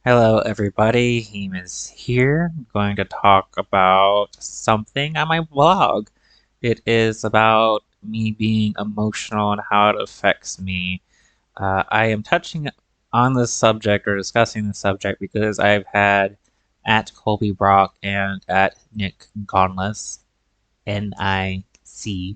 Hello, everybody. Heme is here. I'm going to talk about something on my blog. It is about me being emotional and how it affects me. I am touching on this subject or discussing this subject because I've had at Colby Brock and at Nick Gonless, Nicgonlas,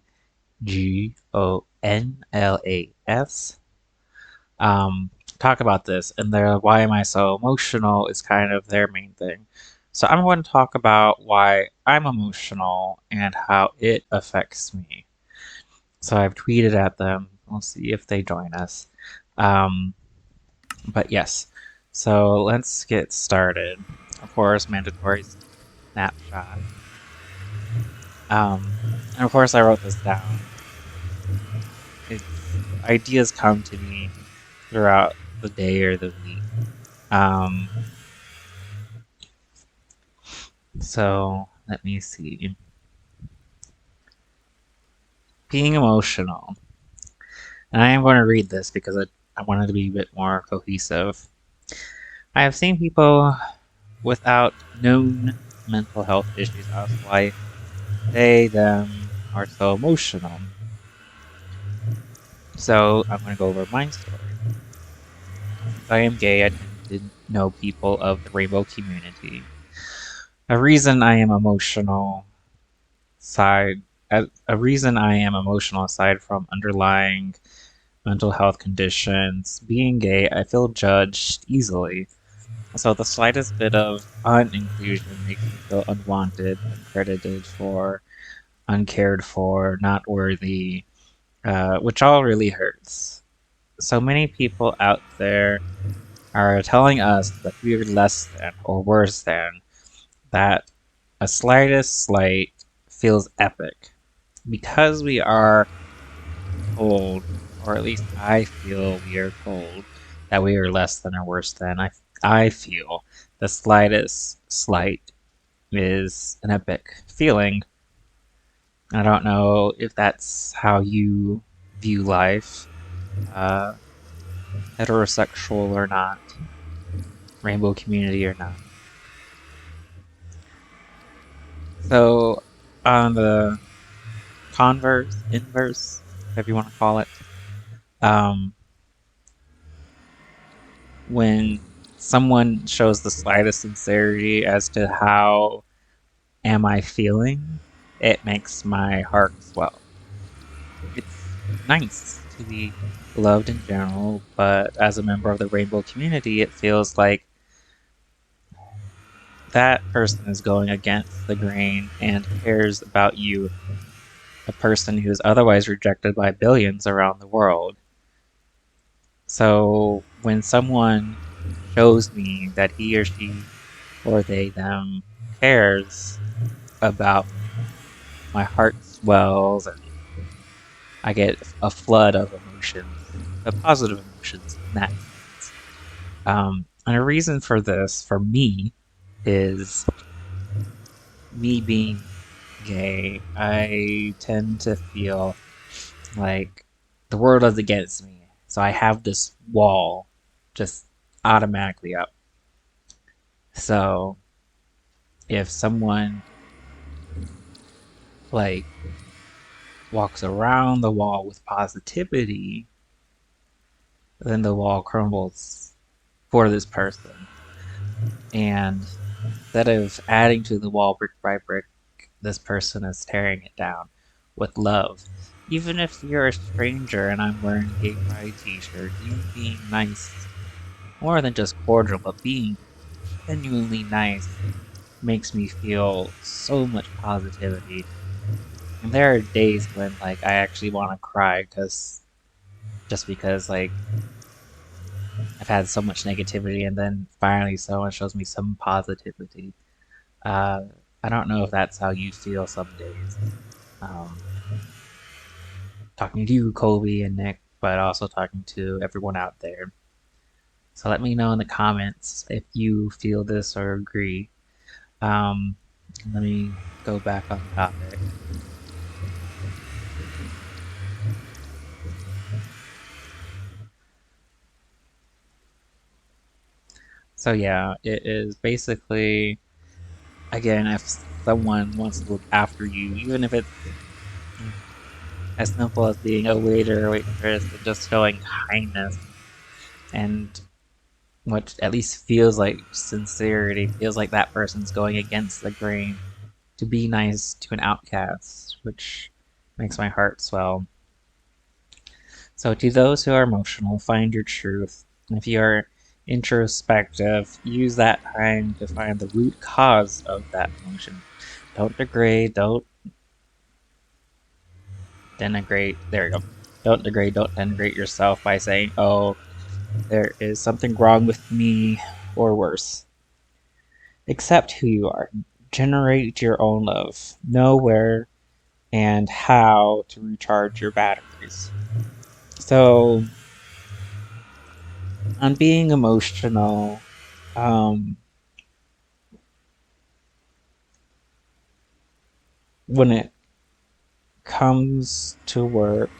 um, talk about this, and their why am I so emotional is kind of their main thing. So I'm going to talk about why I'm emotional and how it affects me. So I've tweeted at them. We'll see if they join us. Um, but yes, so let's get started. Of course, mandatory snapshot. And of course, I wrote this down. It's ideas come to me throughout the day or the week. Um, So let me see. Being emotional. And I am going to read this because I wanted to be a bit more cohesive. I have seen people without known mental health issues ask why they, them, are so emotional. So I'm going to go over my story. Since I am gay, I tend to know people of the rainbow community. A reason I am emotional side, a reason I am emotional aside from underlying mental health conditions. Being gay, I feel judged easily. So the slightest bit of uninclusion makes me feel unwanted, uncredited for, uncared for, not worthy, which all really hurts. So many people out there are telling us that we are less than or worse than, that a slightest slight feels epic. Because we are told, or at least I feel we are told, that we are less than or worse than. I feel the slightest slight is an epic feeling. I don't know if that's how you view life, uh, heterosexual or not, rainbow community or not. So, on the converse, inverse, whatever you want to call it, um, when someone shows the slightest sincerity as to how am I feeling, it makes my heart swell. It's nice to be loved in general, but as a member of the rainbow community, it feels like that person is going against the grain and cares about you, a person who is otherwise rejected by billions around the world. So when someone shows me that he or she or they them cares about me, my heart swells and I get a flood of emotions, the positive emotions in that sense. And a reason for this, for me, is me being gay. I tend to feel like the world is against me. So I have this wall just automatically up. So if someone like walks around the wall with positivity, then the wall crumbles for this person. And instead of adding to the wall brick by brick, this person is tearing it down with love. Even if you're a stranger and I'm wearing a gay pride t-shirt, you being nice, more than just cordial, but being genuinely nice makes me feel so much positivity. And there are days when like I actually want to cry because like I've had so much negativity and then finally someone shows me some positivity. Uh, I don't know if that's how you feel some days. Um, talking to you, Colby and Nick, but also talking to everyone out there. So let me know in the comments if you feel this or agree. Um, Let me go back on topic. So yeah, it is basically, again, if someone wants to look after you, even if it's as simple as being a waiter or waitress and just showing kindness and what at least feels like sincerity, feels like that person's going against the grain to be nice to an outcast, which makes my heart swell. So, to those who are emotional, find your truth. If you are introspective, use that time to find the root cause of that emotion. Don't degrade, don't denigrate. There you go. Don't degrade, don't denigrate yourself by saying, oh, there is something wrong with me, or worse. Accept who you are. Generate your own love. Know where and how to recharge your batteries. So, on being emotional, um, when it comes to work,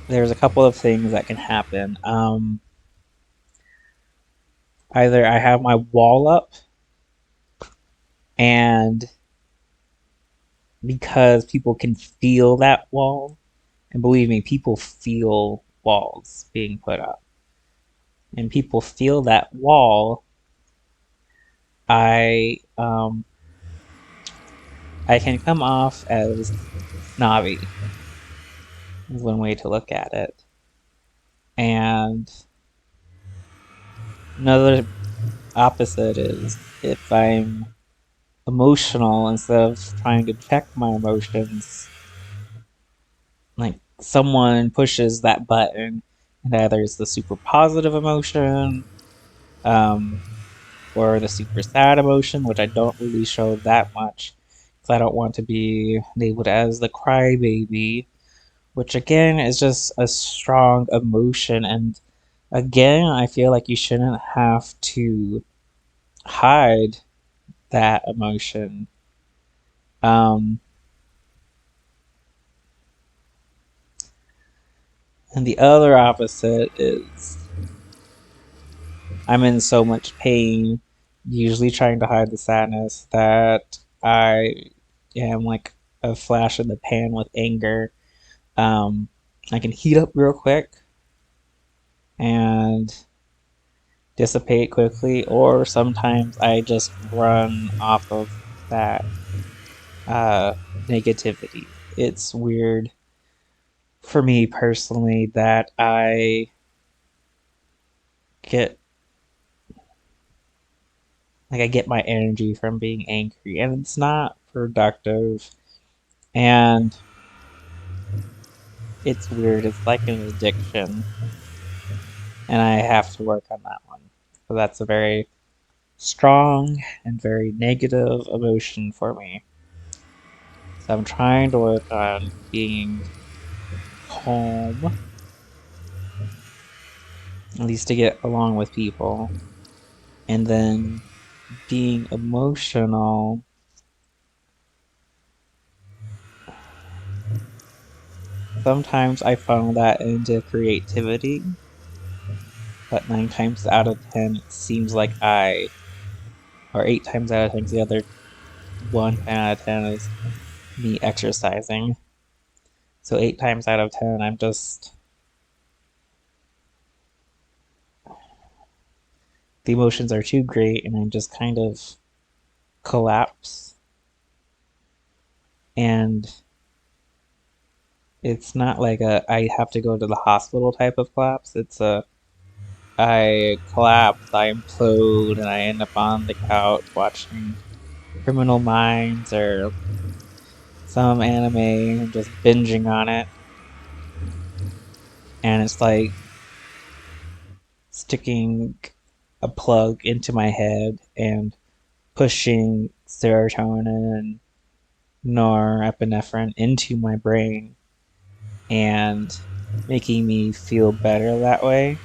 there's a couple of things that can happen. Either I have my wall up, and because people can feel that wall, and believe me, people feel walls being put up, and people feel that wall, I can come off as snobby, is one way to look at it. And another opposite is if I'm emotional, instead of trying to check my emotions, like someone pushes that button, and either it's the super positive emotion, um, or the super sad emotion, which I don't really show that much because I don't want to be labeled as the crybaby, which again is just a strong emotion. And again, I feel like you shouldn't have to hide that emotion. Um, and the other opposite is I'm in so much pain, usually trying to hide the sadness, that I am like a flash in the pan with anger. Um, I can heat up real quick and dissipate quickly, or sometimes I just run off of that uh, negativity. It's weird for me personally that get I get my energy from being angry, and it's not productive, and it's weird. It's like an addiction, and I have to work on that one. So that's a very strong and very negative emotion for me. So I'm trying to work on being calm, at least to get along with people, and then being emotional. Sometimes I funnel that into creativity, but 9 times out of 10, it seems like or 8 times out of 10, 'cause the other 1 time out of 10 is me exercising. So 8 times out of 10, the emotions are too great, and I just kind of collapse. And it's not like I have to go to the hospital type of collapse. It's I collapse, I implode, and I end up on the couch watching Criminal Minds or some anime and just binging on it. And it's like sticking a plug into my head and pushing serotonin and norepinephrine into my brain and making me feel better that way.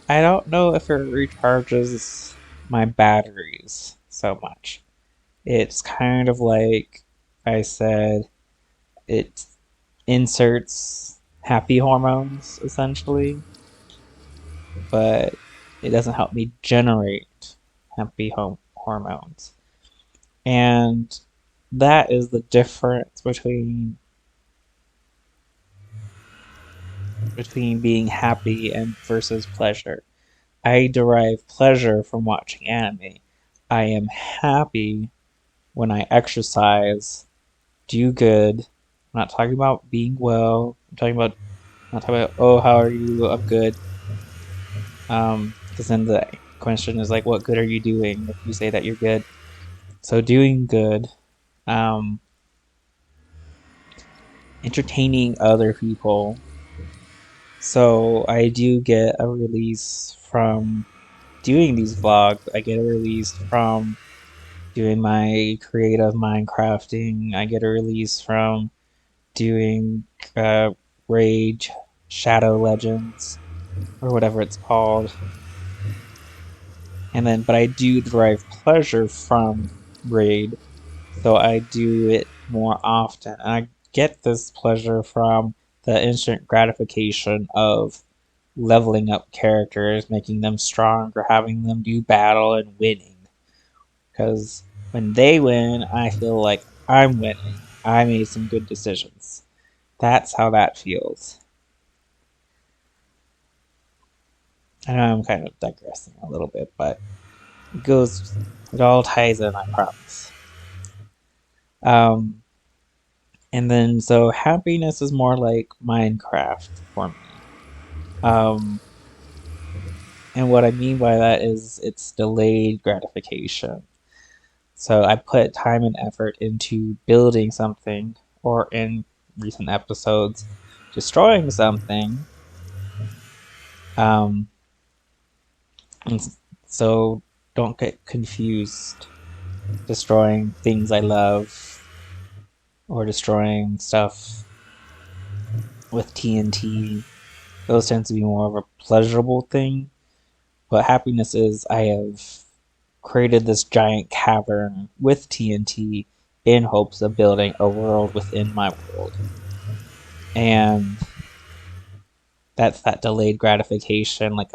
I don't know if it recharges my batteries so much. It's kind of like I said, it inserts happy hormones essentially, but it doesn't help me generate happy hormones. And that is the difference between being happy and versus pleasure. I derive pleasure from watching anime. I am happy when I exercise, do good. I'm not talking about being well. I'm not talking about, oh, how are you? I'm good. Because then the question is like, what good are you doing if you say that you're good? So doing good, um, entertaining other people. So I do get a release from doing these vlogs. I get a release from doing my creative Minecrafting. I get a release from doing uh, Rage Shadow Legends or whatever it's called. And then, but I do derive pleasure from Raid, so I do it more often. And I get this pleasure from the instant gratification of leveling up characters, making them stronger, having them do battle and winning. Because when they win, I feel like I'm winning. I made some good decisions. That's how that feels. I know I'm kind of digressing a little bit, but it all ties in, I promise. Um, and then so happiness is more like Minecraft for me. Um, and what I mean by that is it's delayed gratification. So I put time and effort into building something, or in recent episodes, destroying something. Um, and so don't get confused. Destroying things I love or destroying stuff with TNT. Those tend to be more of a pleasurable thing. But happiness is I have created this giant cavern with TNT in hopes of building a world within my world. And that's that delayed gratification. Like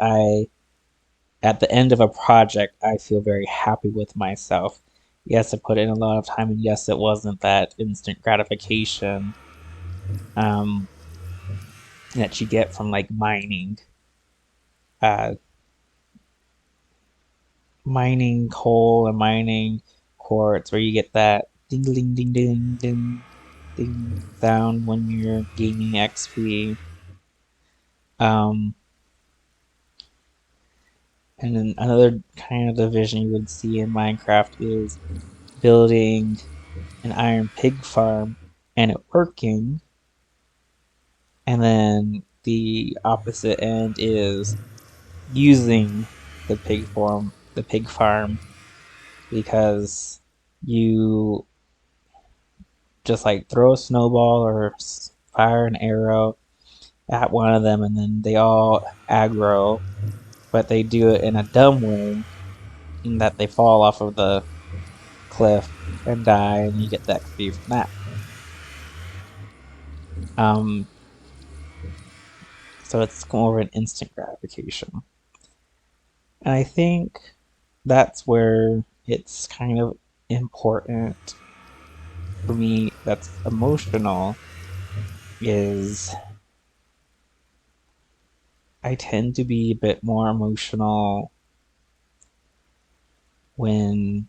at the end of a project, I feel very happy with myself. Yes, I put in a lot of time, and yes, it wasn't that instant gratification um, that you get from like uh, mining coal and mining quartz, where you get that ding ding ding ding ding ding sound when you're gaining XP. Um, and then another kind of division you would see in Minecraft is building an iron pig farm and it working, and then the opposite end is using the pig farm, because you just like throw a snowball or fire an arrow at one of them and then they all aggro, but they do it in a dumb way in that they fall off of the cliff and die and you get the XP from that. Um, so it's more of an instant gratification. And I think that's where it's kind of important for me that's emotional is I tend to be a bit more emotional when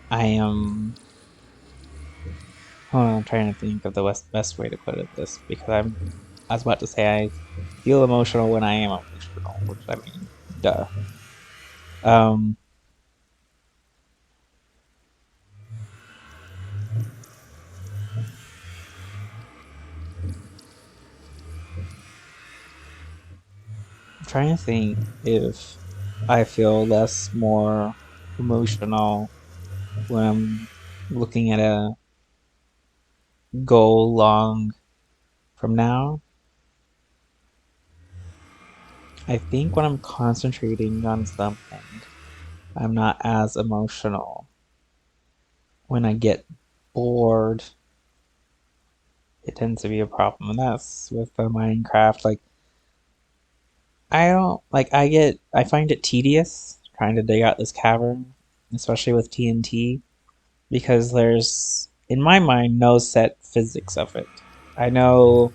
I am. Hold on, I'm trying to think of the best way to put it this because I was about to say I feel emotional when I am emotional, which I mean, duh. Um, I'm trying to think if I feel more emotional when I'm looking at a goal long from now. I think when I'm concentrating on something, I'm not as emotional. When I get bored, it tends to be a problem. And that's with the Minecraft. Like, I don't like I find it tedious trying to dig out this cavern, especially with TNT, because there's in my mind no set physics of it. I know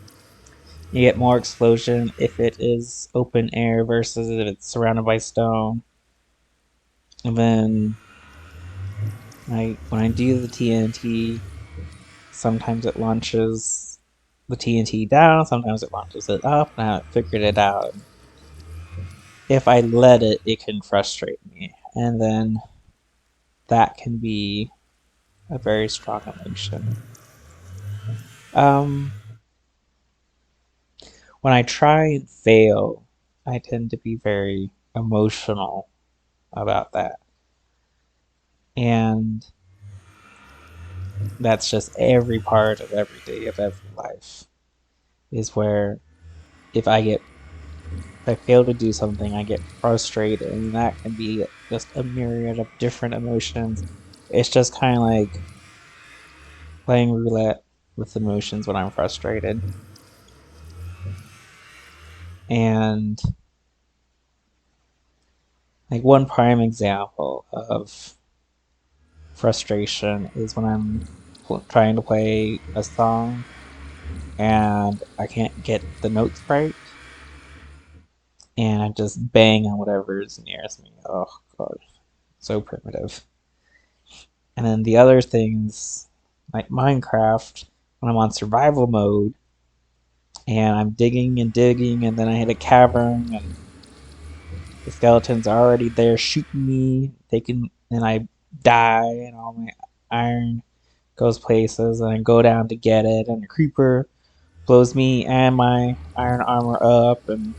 you get more explosion if it is open air versus if it's surrounded by stone. And then when I do the TNT, sometimes it launches the TNT down, sometimes it launches it up, and I haven't figured it out. If I let it, it can frustrate me. And then that can be a very strong emotion. Um, when I try and fail, I tend to be very emotional about that. And that's just every part of every day of every life is where if I get if I fail to do something, I get frustrated, and that can be just a myriad of different emotions. It's just kind of like playing roulette with emotions when I'm frustrated. And like one prime example of frustration is when I'm trying to play a song and I can't get the notes right, and I just bang on whatever is nearest me. Oh god, so primitive. And then the other things, like Minecraft, when I'm on survival mode and I'm digging and digging, and then I hit a cavern and the skeletons are already there shooting me, and I die, and all my iron goes places, and I go down to get it, and a creeper blows me and my iron armor up, and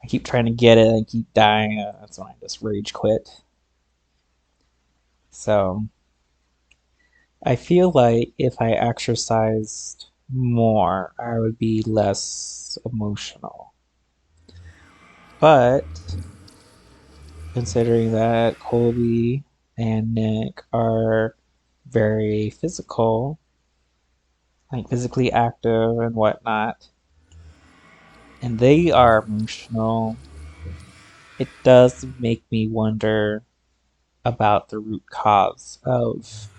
I keep trying to get it and keep dying. That's when I just rage quit. So I feel like if I exercised more, I would be less emotional. But considering that Colby and Nick are very physical, like physically active and whatnot, and they are emotional, it does make me wonder about the root cause of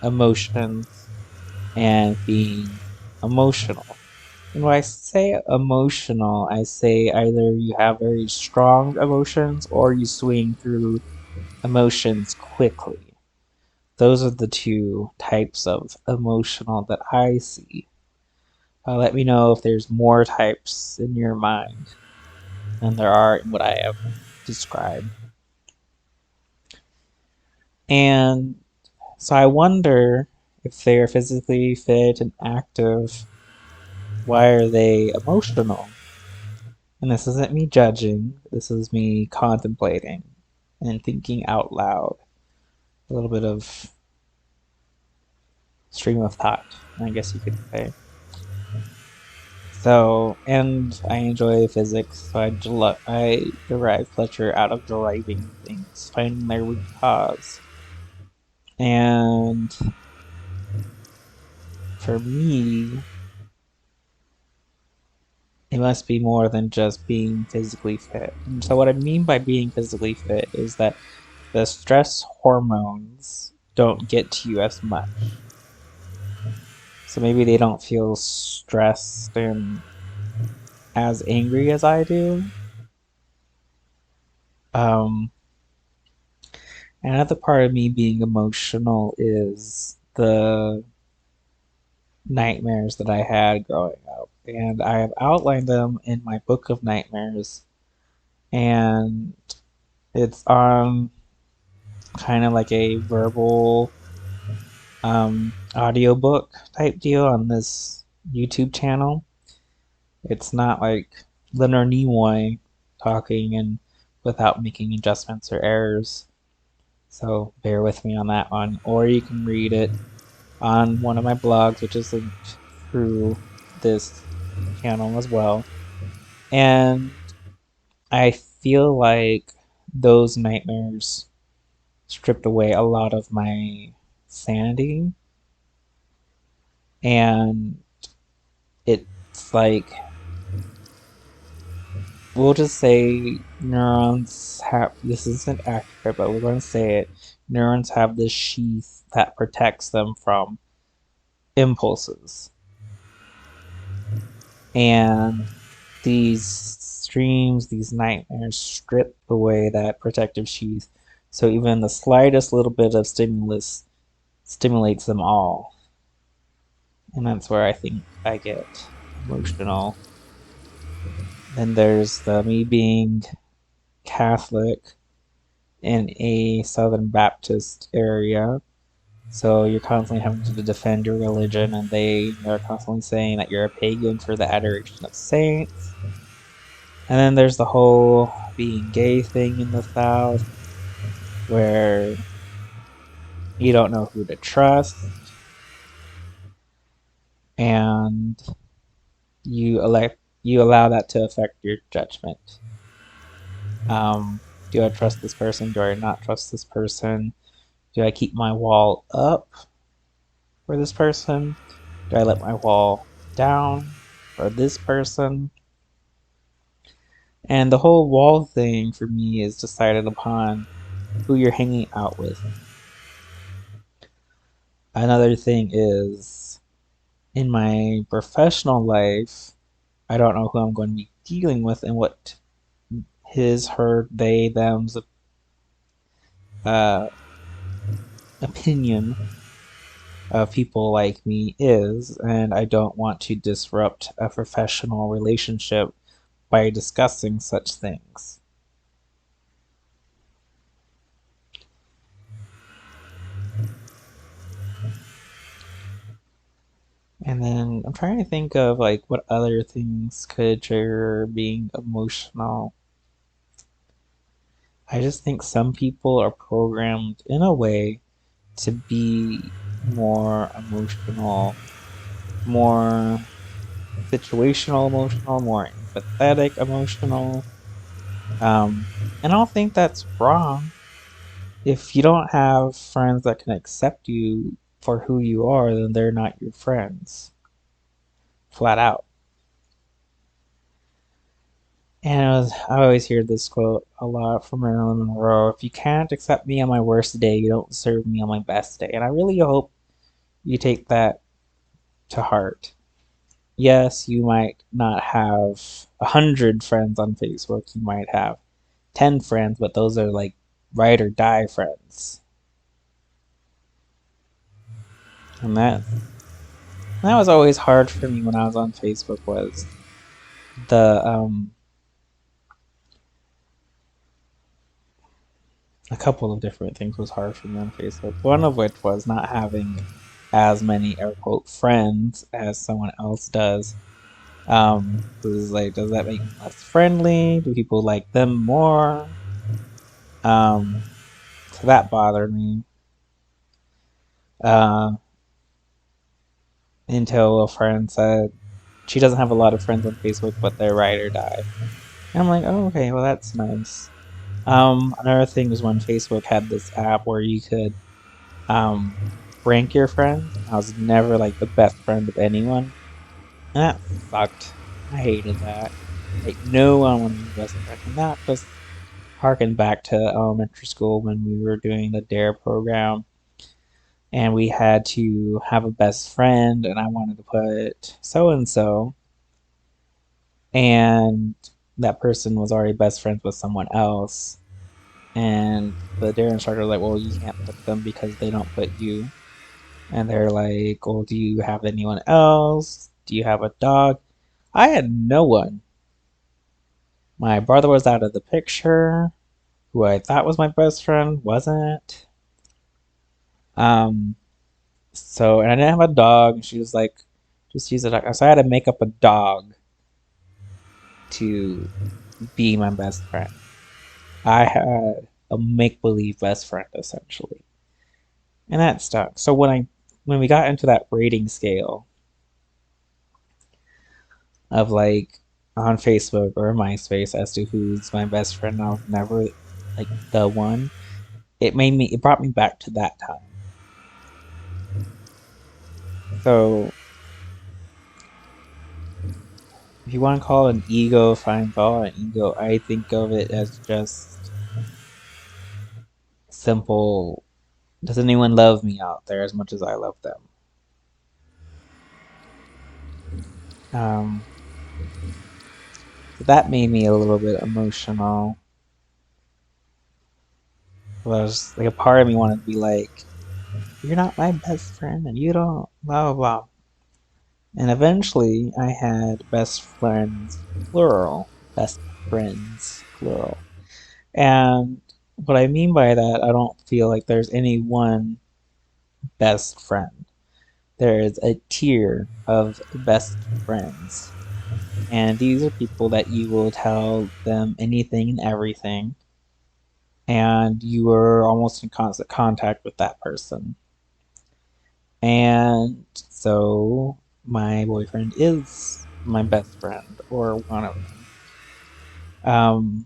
emotions and being emotional. And when I say emotional, I say either you have very strong emotions or you swing through emotions quickly. Those are the two types of emotional that I see. Let me know if there's more types in your mind than there are in what I have described. And so I wonder if they're physically fit and active, why are they emotional? And this isn't me judging, this is me contemplating and thinking out loud. A little bit of stream of thought, I guess you could say. So, and I enjoy physics, so I derive pleasure out of deriving things, finding their root cause. And for me, it must be more than just being physically fit. And so, what I mean by being physically fit is that the stress hormones don't get to you as much. So maybe they don't feel stressed and as angry as I do. Um, Another part of me being emotional is the nightmares that I had growing up. And I have outlined them in my book of nightmares. And it's on kind of like a verbal audiobook type deal on this YouTube channel. It's not like Leonard Nimoy talking and without making adjustments or errors. So bear with me on that one. Or you can read it on one of my blogs, which is linked through this channel as well. And I feel like those nightmares stripped away a lot of my sanity. And it's like we'll just say neurons have, this isn't accurate, but we're going to say it. Neurons have this sheath that protects them from impulses. And these dreams, these nightmares strip away that protective sheath. So even the slightest little bit of stimulus stimulates them all. And that's where I think I get emotional. Then there's the me being Catholic in a Southern Baptist area. So you're constantly having to defend your religion, and they're constantly saying that you're a pagan for the adoration of saints. And then there's the whole being gay thing in the South, where you don't know who to trust, and you allow that to affect your judgment. Do I trust this person? Do I not trust this person? Do I keep my wall up for this person? Do I let my wall down for this person? And the whole wall thing for me is decided upon who you're hanging out with. Another thing is in my professional life, I don't know who I'm going to be dealing with and what his, her, they, them's uh, opinion of people like me is, and I don't want to disrupt a professional relationship by discussing such things. And then I'm trying to think of like what other things could trigger being emotional. I just think some people are programmed in a way to be more emotional, more situational emotional, more empathetic emotional. And I don't think that's wrong. If you don't have friends that can accept you for who you are, then they're not your friends, flat out. And I always hear this quote a lot from Marilyn Monroe: if you can't accept me on my worst day, you don't deserve me on my best day. And I really hope you take that to heart. Yes, you might not have 100 friends on Facebook, you might have 10 friends, but those are like ride or die friends. And that was always hard for me when I was on Facebook, was the a couple of different things was hard for me on Facebook. One of which was not having as many air quote friends as someone else does. It was like, does that make me less friendly? Do people like them more? Um, so that bothered me. Uh, until a friend said she doesn't have a lot of friends on Facebook, but they're ride or die. And I'm like, oh, okay, well that's nice. Another thing was when Facebook had this app where you could um rank your friends. I was never like the best friend of anyone. And that sucked. I hated that. Like no one wanted to be best friend. And that just harkened back to elementary school when we were doing the DARE program and we had to have a best friend and I wanted to put so and so, and that person was already best friends with someone else. And the dare instructor was like, well, you can't put them because they don't put you. And they're like, well, do you have anyone else? Do you have a dog? I had no one. My brother was out of the picture, who I thought was my best friend wasn't. Um, so, and I didn't have a dog. And she was like, just use a dog. So I had to make up a dog to be my best friend. I had a make believe best friend essentially. And that stuck. So when we got into that rating scale of like on Facebook or MySpace as to who's my best friend, I was never like the one. It brought me back to that time. So if you want to call it an ego, fine, call it an ego. I think of it as just simple. Does anyone love me out there as much as I love them? Um, so that made me a little bit emotional. Was like a part of me wanted to be like, "You're not my best friend, and you don't blah blah blah." And eventually, I had best friends plural, best friends plural. And what I mean by that, I don't feel like there's any one best friend. There is a tier of best friends. And these are people that you will tell them anything and everything, and you are almost in constant contact with that person. And so my boyfriend is my best friend, or one of them, um,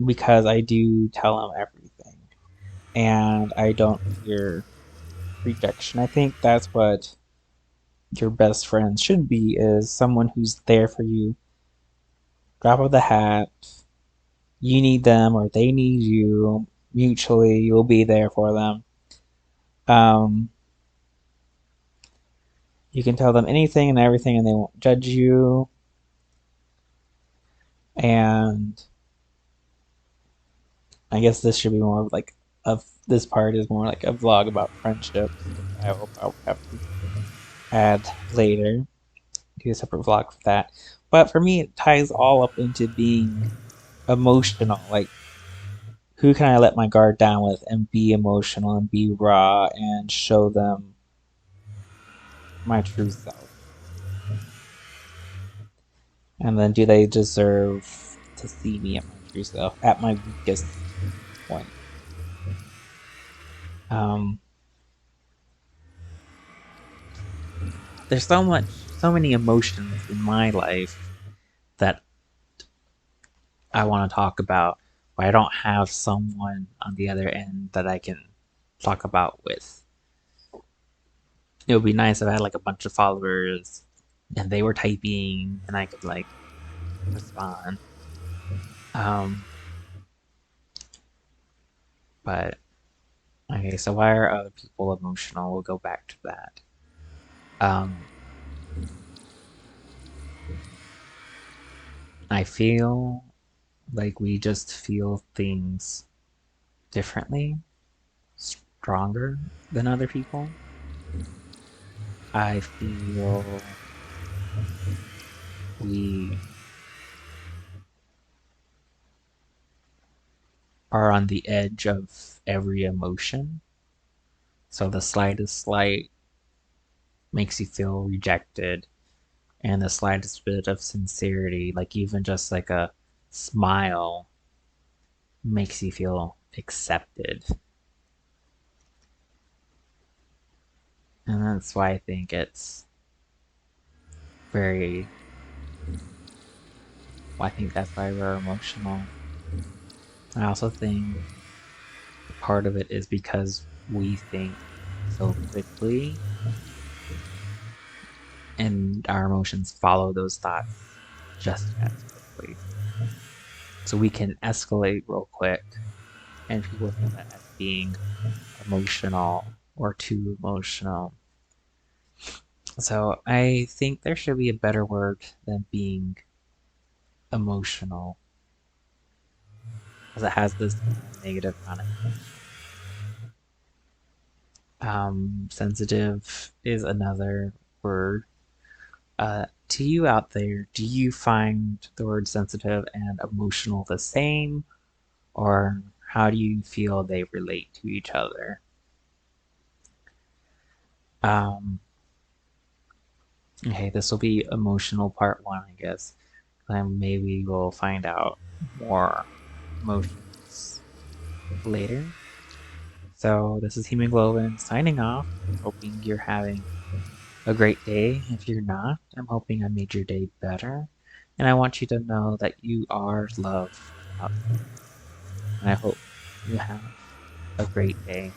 because I do tell him everything, and I don't fear rejection. I think that's what your best friend should be, is someone who's there for you. Drop of the hat, you need them or they need you. Mutually, you'll be there for them. Um, you can tell them anything and everything, and they won't judge you. And I guess this should be more of like of this part is more like a vlog about friendships, which I will probably have to add later, do a separate vlog for that. But for me, it ties all up into being emotional. Like, who can I let my guard down with and be emotional and be raw and show them my true self? And then do they deserve to see me at my true self, at my weakest point? Um, there's so many emotions in my life that I want to talk about, but I don't have someone on the other end that I can talk about with. It would be nice if I had like a bunch of followers and they were typing and I could like respond. Um, but okay, so why are other people emotional? We'll go back to that. Um, I feel like we just feel things differently, stronger than other people. I feel we are on the edge of every emotion. So the slightest slight makes you feel rejected, and the slightest bit of sincerity, like even just like a smile, makes you feel accepted. And that's why I think it's very, I think that's why we're emotional. I also think part of it is because we think so quickly and our emotions follow those thoughts just as quickly. So we can escalate real quick, and people think that as being emotional or too emotional. So I think there should be a better word than being emotional, because it has this kind of negative connotation. Sensitive is another word. To you out there, do you find the word sensitive and emotional the same, or how do you feel they relate to each other? Um, okay, this will be emotional part one, I guess. And maybe we'll find out more emotions later. So this is Hemoglobin signing off. Hoping you're having a great day. If you're not, I'm hoping I made your day better. And I want you to know that you are loved out there. And I hope you have a great day.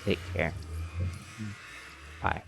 Take care. Bye.